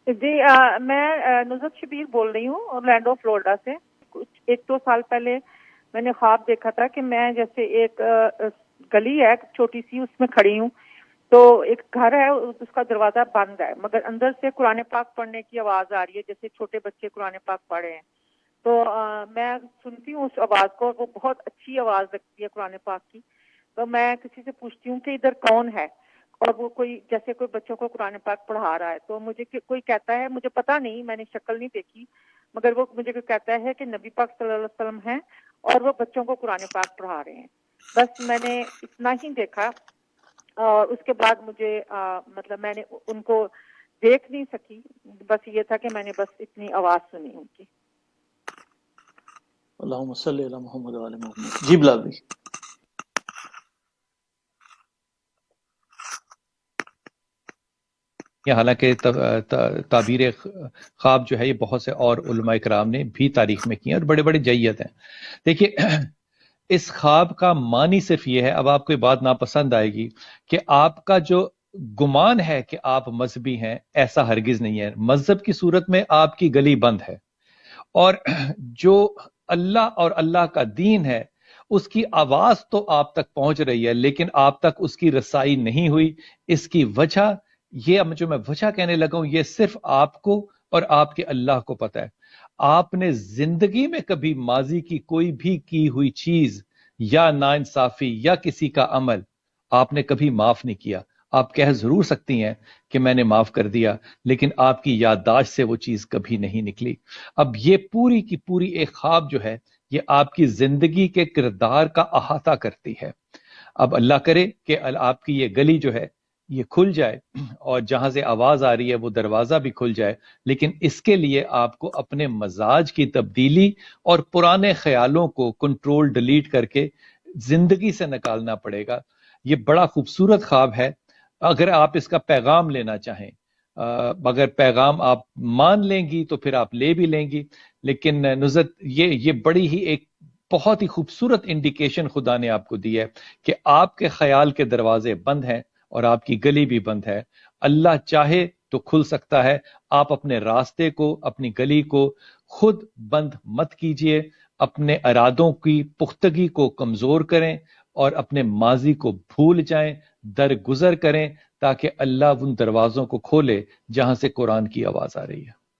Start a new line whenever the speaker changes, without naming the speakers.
جی میں نصرت شبیر بول رہی ہوں اورلینڈو فلوریڈا سے. ایک دو سال پہلے میں نے خواب دیکھا تھا کہ میں جیسے ایک گلی ہے چھوٹی سی, اس میں کھڑی ہوں, تو ایک گھر ہے, اس کا دروازہ بند ہے, مگر اندر سے قرآن پاک پڑھنے کی آواز آ رہی ہے, جیسے چھوٹے بچے قرآن پاک پڑھ رہے ہیں. تو میں سنتی ہوں اس آواز کو, وہ بہت اچھی آواز لگتی ہے قرآن پاک کی. تو میں کسی سے پوچھتی ہوں کہ ادھر کون ہے, اور وہ کوئی جیسے کوئی بچوں کو قرآن پاک پڑھا رہا ہے. تو مجھے کوئی کہتا ہے, مجھے پتہ نہیں, میں نے شکل نہیں دیکھی, مگر وہ مجھے کوئی کہتا ہے کہ نبی پاک صلی اللہ علیہ وسلم ہیں اور وہ بچوں کو قرآن پاک پڑھا رہے ہیں. بس میں نے اتنا ہی دیکھا, اور اس کے بعد مجھے مطلب میں نے ان کو دیکھ نہیں سکی, بس یہ تھا کہ میں نے بس اتنی آواز سنی ان کی.
اللہم صلی علی محمد و علی محمد. جی بلال بھائی.
حالانکہ تعبیر خواب جو ہے یہ بہت سے اور علماء کرام نے بھی تاریخ میں کی ہیں اور بڑے بڑے جیت ہیں. دیکھیے اس خواب کا معنی صرف یہ ہے, اب آپ کو یہ بات ناپسند آئے گی کہ آپ کا جو گمان ہے کہ آپ مذہبی ہیں, ایسا ہرگز نہیں ہے. مذہب کی صورت میں آپ کی گلی بند ہے, اور جو اللہ اور اللہ کا دین ہے اس کی آواز تو آپ تک پہنچ رہی ہے, لیکن آپ تک اس کی رسائی نہیں ہوئی. اس کی وجہ یہ جو میں وجہ کہنے لگا ہوں, یہ صرف آپ کو اور آپ کے اللہ کو پتہ ہے. آپ نے زندگی میں کبھی ماضی کی کوئی بھی کی ہوئی چیز یا ناانصافی یا کسی کا عمل آپ نے کبھی معاف نہیں کیا. آپ کہہ ضرور سکتی ہیں کہ میں نے معاف کر دیا, لیکن آپ کی یادداشت سے وہ چیز کبھی نہیں نکلی. اب یہ پوری کی پوری ایک خواب جو ہے یہ آپ کی زندگی کے کردار کا احاطہ کرتی ہے. اب اللہ کرے کہ آپ کی یہ گلی جو ہے یہ کھل جائے, اور جہاں سے آواز آ رہی ہے وہ دروازہ بھی کھل جائے, لیکن اس کے لیے آپ کو اپنے مزاج کی تبدیلی اور پرانے خیالوں کو کنٹرول ڈیلیٹ کر کے زندگی سے نکالنا پڑے گا. یہ بڑا خوبصورت خواب ہے اگر آپ اس کا پیغام لینا چاہیں. اگر پیغام آپ مان لیں گی تو پھر آپ لے بھی لیں گی, لیکن نصرت یہ بڑی ہی ایک بہت ہی خوبصورت انڈیکیشن خدا نے آپ کو دی ہے کہ آپ کے خیال کے دروازے بند ہیں اور آپ کی گلی بھی بند ہے. اللہ چاہے تو کھل سکتا ہے. آپ اپنے راستے کو, اپنی گلی کو خود بند مت کیجئے, اپنے ارادوں کی پختگی کو کمزور کریں اور اپنے ماضی کو بھول جائیں, درگزر کریں, تاکہ اللہ ان دروازوں کو کھولے جہاں سے قرآن کی آواز آ رہی ہے.